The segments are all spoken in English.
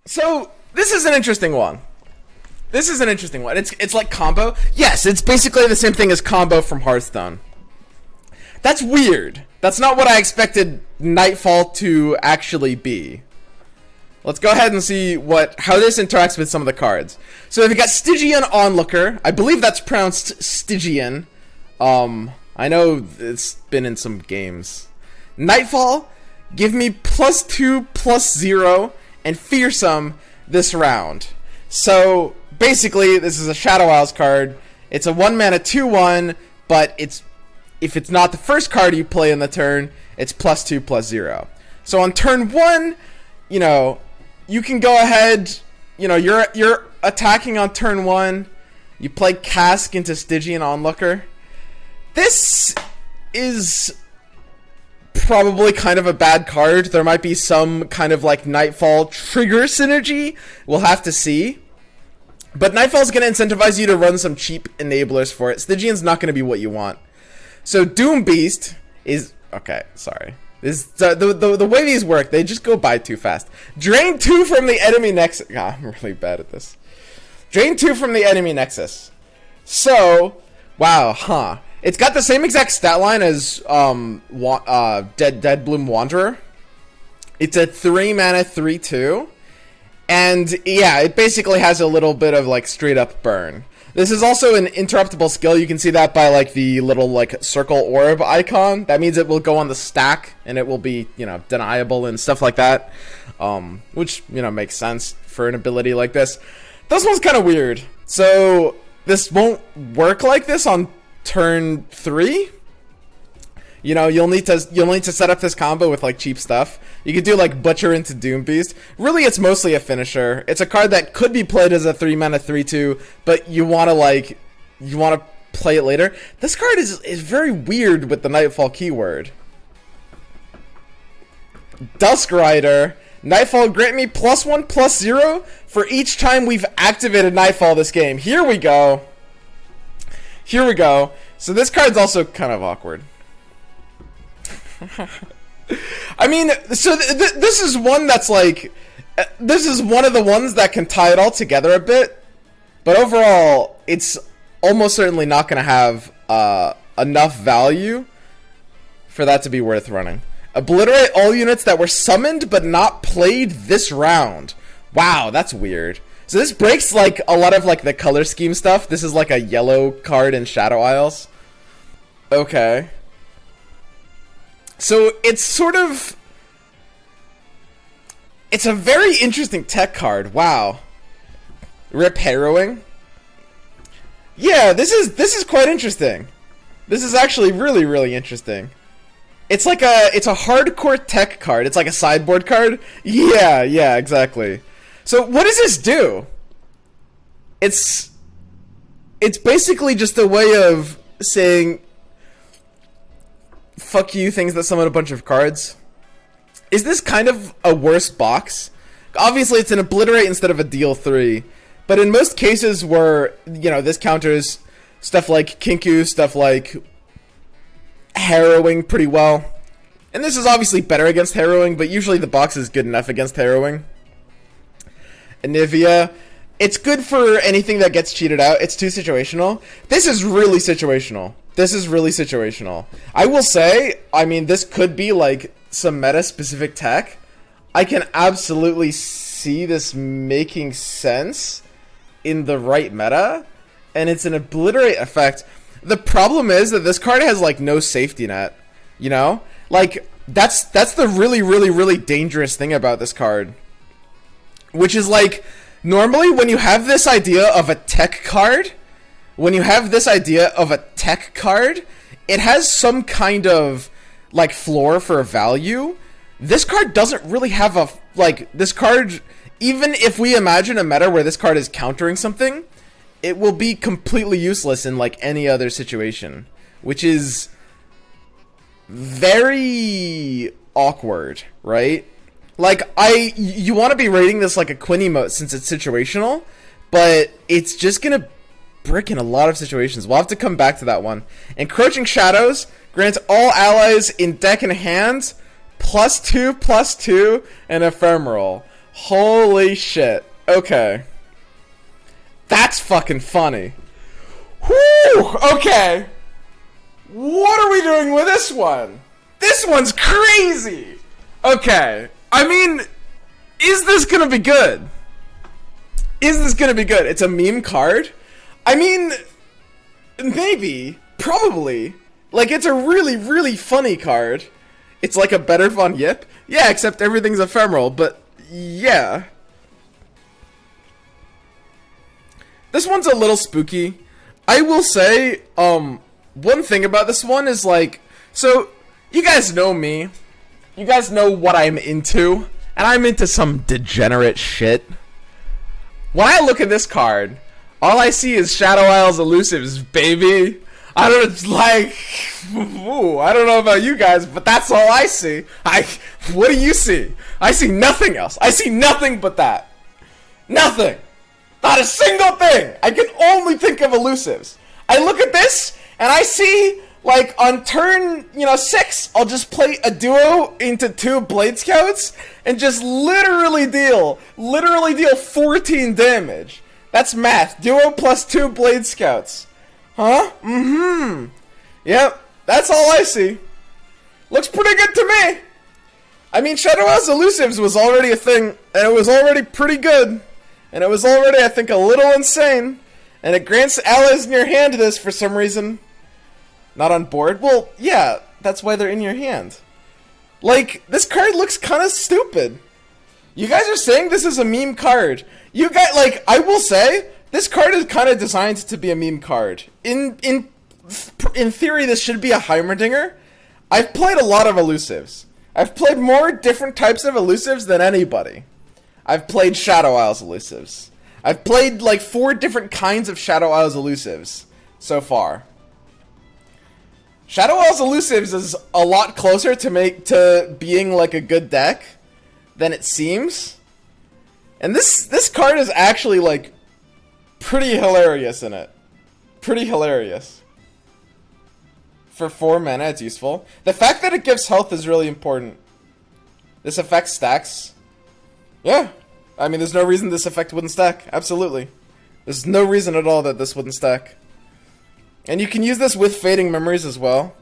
So this is an interesting one. It's like combo. Yes, it's basically the same thing as combo from Hearthstone. That's weird. That's not what I expected Nightfall to actually be. Let's go ahead and see how this interacts with some of the cards. So we've got Stygian Onlooker. I believe that's pronounced Stygian. I know it's been in some games. Nightfall, give me +2/+0 and Fearsome this round. So basically, this is a Shadow Isles card. It's a 1-mana 2/1, but if it's not the first card you play in the turn, it's +2/+0. So on turn 1, you can go ahead, you're attacking on turn 1, you play Cask into Stygian Onlooker. This is probably kind of a bad card. There might be some kind of like Nightfall trigger synergy. We'll have to see. But Nightfall's going to incentivize you to run some cheap enablers for it. Stygian's not going to be what you want. So Doom Beast is... Okay, sorry. The way these work, they just go by too fast. Drain 2 from the enemy nexus. God, I'm really bad at this. Drain 2 from the enemy nexus. So, wow, huh. It's got the same exact stat line as Dead Bloom Wanderer. It's a 3-mana 3/2. And yeah, it basically has a little bit of like straight up burn. This is also an interruptible skill. You can see that by like the little like circle orb icon. That means it will go on the stack and it will be, deniable and stuff like that. Which, makes sense for an ability like this. This one's kind of weird. So this won't work like this on turn 3. You'll need to set up this combo with like cheap stuff. You could do like Butcher into Doom Beast. Really, it's mostly a finisher. It's a card that could be played as a 3-mana 3/2, but you want to play it later. This card is very weird with the Nightfall keyword. Dusk Rider. Nightfall, grant me +1/+0 for each time we've activated Nightfall this game. Here we go. So this card's also kind of awkward. I mean, so this is one that's like... This is one of the ones that can tie it all together a bit. But overall, it's almost certainly not going to have enough value for that to be worth running. Obliterate all units that were summoned but not played this round. Wow, that's weird. So this breaks like a lot of like the color scheme stuff. This is like a yellow card in Shadow Isles. Okay. So it's sort of... It's a very interesting tech card. Wow. Rip Harrowing. Yeah, this is quite interesting. This is actually really, really interesting. It's like it's a hardcore tech card. It's like a sideboard card. Yeah, exactly. So what does this do? It's basically just a way of saying fuck you things that summon a bunch of cards. Is this kind of a worse box? Obviously it's an obliterate instead of a deal 3. But in most cases where, this counters stuff like Kinku, stuff like Harrowing pretty well. And this is obviously better against Harrowing, but usually the box is good enough against Harrowing. Anivia, it's good for anything that gets cheated out. It's too situational. This is really situational. I will say, I mean, this could be like some meta-specific tech. I can absolutely see this making sense in the right meta, and it's an obliterate effect. The problem is that this card has like no safety net, Like, that's the really, really, really dangerous thing about this card. Which is like, normally when you have this idea of a tech card, it has some kind of like floor for a value. This card doesn't really have a, like, this card, even if we imagine a meta where this card is countering something, it will be completely useless in like any other situation, which is very awkward, right? Like, you want to be rating this like a Quinn emote since it's situational, but it's just gonna brick in a lot of situations. We'll have to come back to that one. Encroaching Shadows grants all allies in deck and hand +2/+2 and Ephemeral. Holy shit. Okay. That's fucking funny. Whew! Okay. What are we doing with this one? This one's crazy! Okay. I mean, is this gonna be good? Is this gonna be good? It's a meme card? I mean, maybe. Probably. Like, it's a really, really funny card. It's like a better Von Yip. Yeah, except everything's ephemeral, but yeah. This one's a little spooky. I will say, one thing about this one is like, so, you guys know me. You guys know what I'm into. And I'm into some degenerate shit. When I look at this card, all I see is Shadow Isles Elusives, baby. I don't like. Ooh, I don't know about you guys, but that's all I see. What do you see? I see nothing else. I see nothing but that. Nothing. Not a single thing. I can only think of Elusives. I look at this and I see, like, on turn, 6, I'll just play a duo into 2 Blade Scouts and just literally deal 14 damage. That's math. Duo plus 2 Blade Scouts. Huh? Mm-hmm. Yep, that's all I see. Looks pretty good to me. I mean, Shadow Isles Elusives was already a thing, and it was already pretty good. And it was already, I think, a little insane. And it grants allies in your hand this for some reason. Not on board? Well, yeah, that's why they're in your hand. Like, this card looks kind of stupid. You guys are saying this is a meme card. You guys, like, I will say, this card is kind of designed to be a meme card. In theory, this should be a Heimerdinger. I've played a lot of Elusives. I've played more different types of Elusives than anybody. I've played Shadow Isles Elusives. I've played like 4 different kinds of Shadow Isles Elusives so far. Shadow Isles Elusives is a lot closer to being like a good deck than it seems. And this card is actually like pretty hilarious in it. Pretty hilarious. For 4 mana, it's useful. The fact that it gives health is really important. This effect stacks. Yeah. I mean, there's no reason this effect wouldn't stack. Absolutely. There's no reason at all that this wouldn't stack. And you can use this with Fading Memories as well.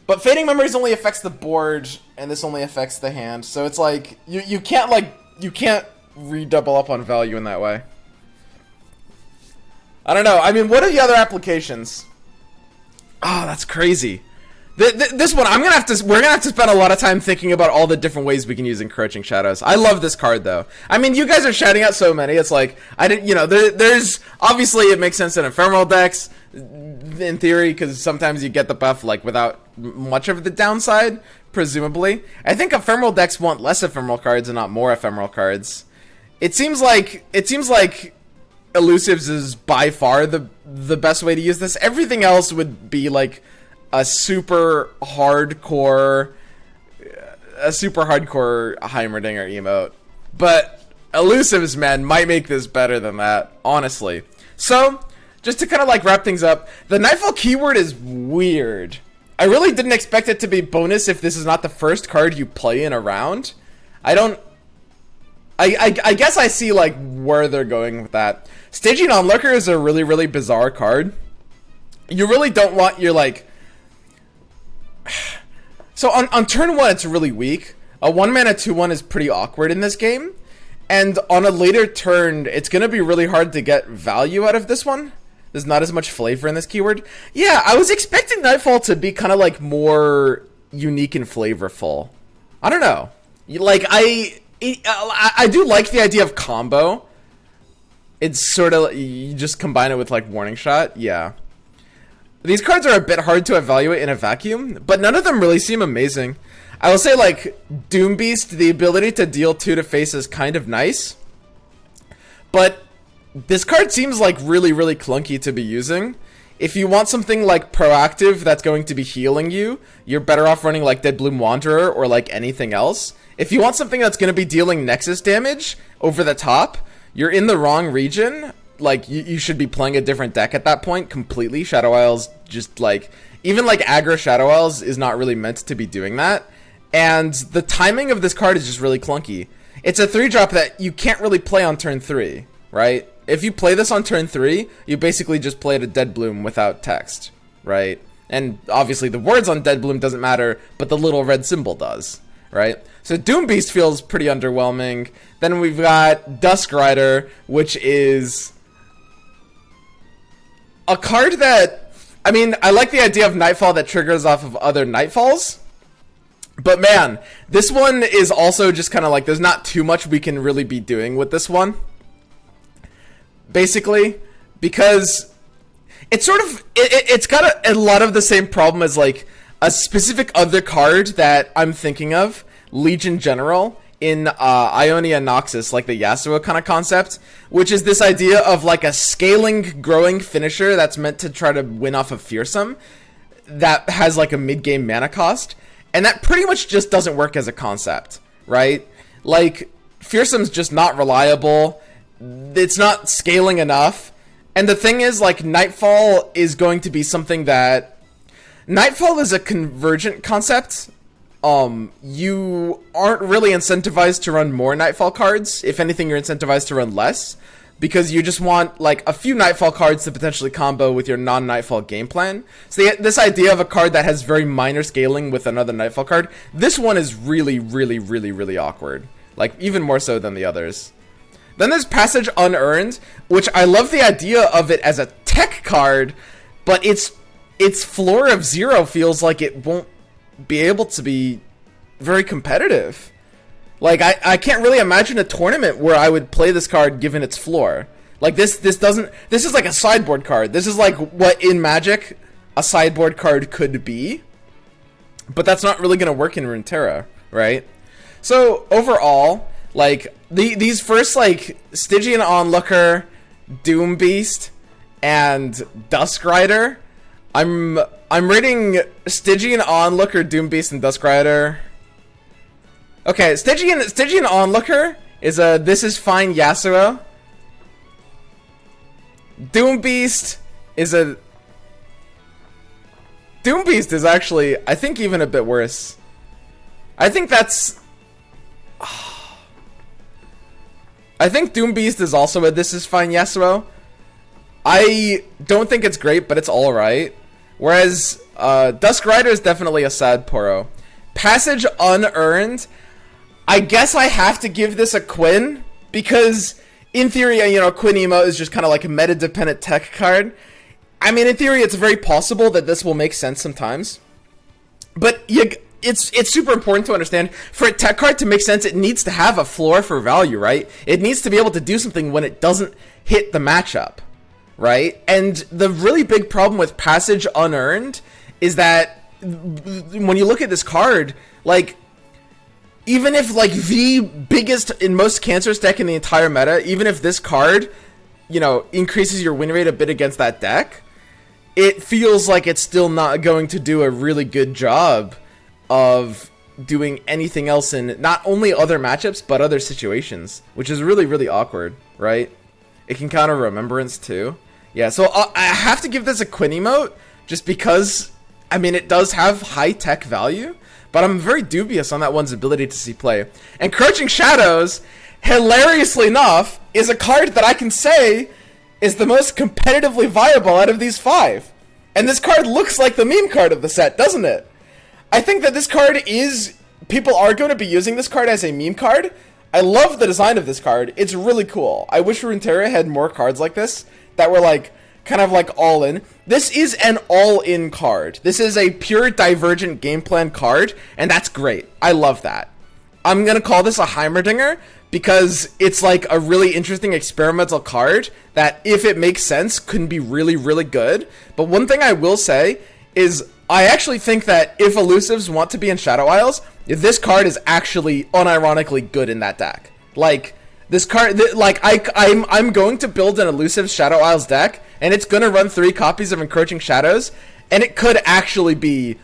But Fading Memories only affects the board, and this only affects the hand. So it's like, you can't redouble up on value in that way. I don't know. I mean, what are the other applications? Oh, that's crazy. This one, we're gonna have to spend a lot of time thinking about all the different ways we can use Encroaching Shadows. I love this card, though. I mean, you guys are shouting out so many. It's like, there's obviously it makes sense in ephemeral decks, in theory, because sometimes you get the buff like without much of the downside, presumably. I think ephemeral decks want less ephemeral cards and not more ephemeral cards. It seems like Elusives is by far the best way to use this. Everything else would be like a super hardcore Heimerdinger emote. But Elusives, man, might make this better than that, honestly. So, just to kind of like wrap things up, the Nightfall keyword is weird. I really didn't expect it to be bonus if this is not the first card you play in a round. I guess I see like where they're going with that. Staging Onlooker is a really, really bizarre card. You really don't want your like... So on turn 1 it's really weak. A 1 mana 2/1 is pretty awkward in this game. And on a later turn it's gonna be really hard to get value out of this one. There's not as much flavor in this keyword. Yeah, I was expecting Nightfall to be kind of like more unique and flavorful. I don't know. Like I do like the idea of combo. It's sort of, you just combine it with like Warning Shot. Yeah. These cards are a bit hard to evaluate in a vacuum, but none of them really seem amazing. I will say like Doom Beast, the ability to deal 2 to face is kind of nice. But this card seems like really, really clunky to be using. If you want something like proactive that's going to be healing you, you're better off running like Deadbloom Wanderer or like anything else. If you want something that's going to be dealing Nexus damage over the top, you're in the wrong region. Like, you should be playing a different deck at that point completely. Shadow Isles just like... Even like aggro Shadow Isles is not really meant to be doing that. And the timing of this card is just really clunky. It's a 3-drop that you can't really play on turn 3, right? If you play this on turn 3, you basically just played a Dead Bloom without text, right? And obviously the words on Dead Bloom doesn't matter, but the little red symbol does, right? So Doom Beast feels pretty underwhelming. Then we've got Dusk Rider, which is a card that, I mean, I like the idea of Nightfall that triggers off of other Nightfalls. But man, this one is also just kind of like, there's not too much we can really be doing with this one. Basically, because it's sort of, it's got a lot of the same problem as like a specific other card that I'm thinking of, Legion General, in Ionia Noxus, like the Yasuo kind of concept, which is this idea of like a scaling, growing finisher that's meant to try to win off of Fearsome, that has like a mid-game mana cost, and that pretty much just doesn't work as a concept, right? Like, Fearsome's just not reliable, it's not scaling enough. And the thing is, like, Nightfall is going to be something that... Nightfall is a convergent concept. You aren't really incentivized to run more Nightfall cards. If anything, you're incentivized to run less. Because you just want, like, a few Nightfall cards to potentially combo with your non-Nightfall game plan. So this idea of a card that has very minor scaling with another Nightfall card, this one is really, really, really, really awkward. Like, even more so than the others. Then there's Passage Unearned, which I love the idea of it as a tech card, but its floor of 0 feels like it won't be able to be very competitive. Like, I can't really imagine a tournament where I would play this card given its floor. Like, this is like a sideboard card. This is like what in Magic a sideboard card could be, but that's not really going to work in Runeterra, right? So, overall, like, these first, like, Stygian Onlooker, Doom Beast, and Dusk Rider, I'm rating Stygian Onlooker, Doom Beast, and Dusk Rider. Okay, Stygian Onlooker is a This Is Fine Yasuo. Doom Beast is a... Doom Beast is actually, I think, even a bit worse. I think that's... I think Doom Beast is also a This Is Fine Yasuo. I don't think it's great, but it's alright. Whereas, Dusk Rider is definitely a sad Poro. Passage Unearned, I guess I have to give this a Quinn, because in theory, you know, Quinn Emo is just kind of like a meta-dependent tech card. I mean, in theory, it's very possible that this will make sense sometimes. But it's super important to understand, for a tech card to make sense, it needs to have a floor for value, right? It needs to be able to do something when it doesn't hit the matchup, right? And the really big problem with Passage Unearned is that when you look at this card, like, even if, like, the biggest and most cancerous deck in the entire meta, even if this card, you know, increases your win rate a bit against that deck, it feels like it's still not going to do a really good job of doing anything else in not only other matchups, but other situations, which is really, really awkward, right? It can counter Remembrance, too. Yeah, so I have to give this a Quinn emote, just because, I mean, it does have high tech value, but I'm very dubious on that one's ability to see play. Encroaching Shadows, hilariously enough, is a card that I can say is the most competitively viable out of these 5. And this card looks like the meme card of the set, doesn't it? I think that this card is... People are going to be using this card as a meme card. I love the design of this card. It's really cool. I wish Runeterra had more cards like this that were like, kind of like all in. This is an all-in card. This is a pure Divergent game plan card, and that's great. I love that. I'm going to call this a Heimerdinger because it's like a really interesting experimental card that, if it makes sense, can be really, really good. But one thing I will say is I actually think that if Elusives want to be in Shadow Isles, this card is actually unironically good in that deck. Like, this card, like, I'm going to build an Elusives Shadow Isles deck, and it's going to run 3 copies of Encroaching Shadows, and it could actually be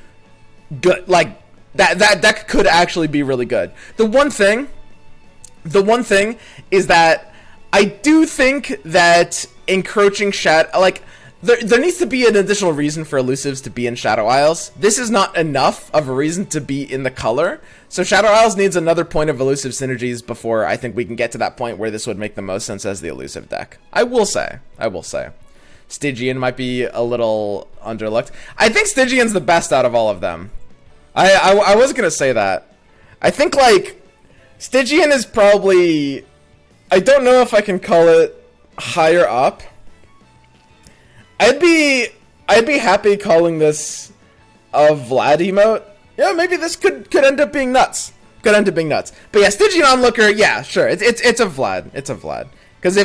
good. Like, that deck could actually be really good. The one thing is that I do think that Encroaching Shadow, like, there needs to be an additional reason for Elusives to be in Shadow Isles. This is not enough of a reason to be in the color, So Shadow Isles needs another point of elusive synergies before I think we can get to that point where this would make the most sense as the elusive deck. I will say. Stygian might be a little underlooked. I think Stygian's the best out of all of them. I was gonna say that. I think like Stygian is probably, I don't know if I can call it higher up. I'd be happy calling this a Vlad emote. Yeah, maybe this could end up being nuts. But yeah, Stygian Onlooker, yeah, sure. It's a Vlad. Because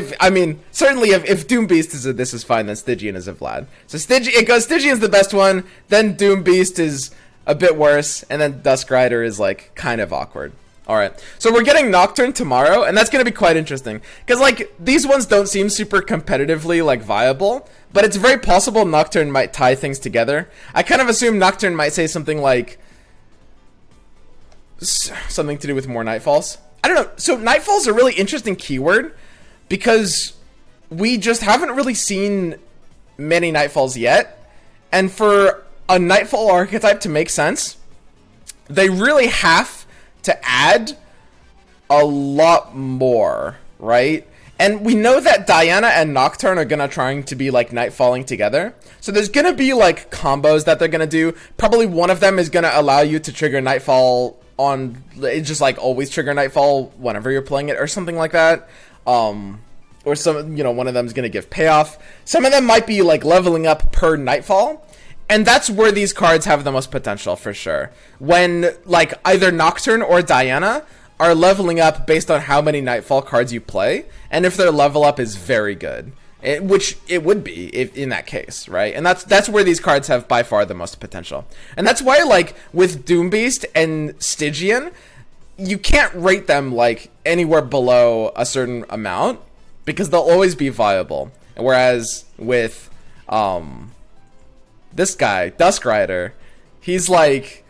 certainly if Doom Beast is this is fine, then Stygian is a Vlad. So Stygian's the best one, then Doom Beast is a bit worse, and then Dusk Rider is like kind of awkward. Alright, so we're getting Nocturne tomorrow, and that's going to be quite interesting. Because, like, these ones don't seem super competitively, like, viable. But it's very possible Nocturne might tie things together. I kind of assume Nocturne might say something like something to do with more Nightfalls. I don't know. So Nightfall's a really interesting keyword because we just haven't really seen many Nightfalls yet. And for a Nightfall archetype to make sense, they really have to add a lot more, right? And we know that Diana and Nocturne are gonna trying to be like Nightfalling together. So there's gonna be like combos that they're gonna do. Probably one of them is gonna allow you to trigger Nightfall on, just like always trigger Nightfall whenever you're playing it or something like that. Or some, one of them is gonna give payoff. Some of them might be like leveling up per Nightfall. And that's where these cards have the most potential for sure. When like either Nocturne or Diana are leveling up based on how many Nightfall cards you play, and if their level up is very good, which it would be if in that case, right? And that's where these cards have by far the most potential. And that's why like with Doom Beast and Stygian, you can't rate them like anywhere below a certain amount because they'll always be viable. Whereas with this guy, Dusk Rider, he's like,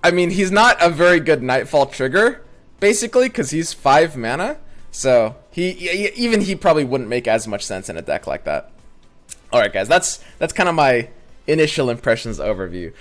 he's not a very good Nightfall trigger, basically, because he's 5 mana. So he probably wouldn't make as much sense in a deck like that. All right, guys, that's kind of my initial impressions overview.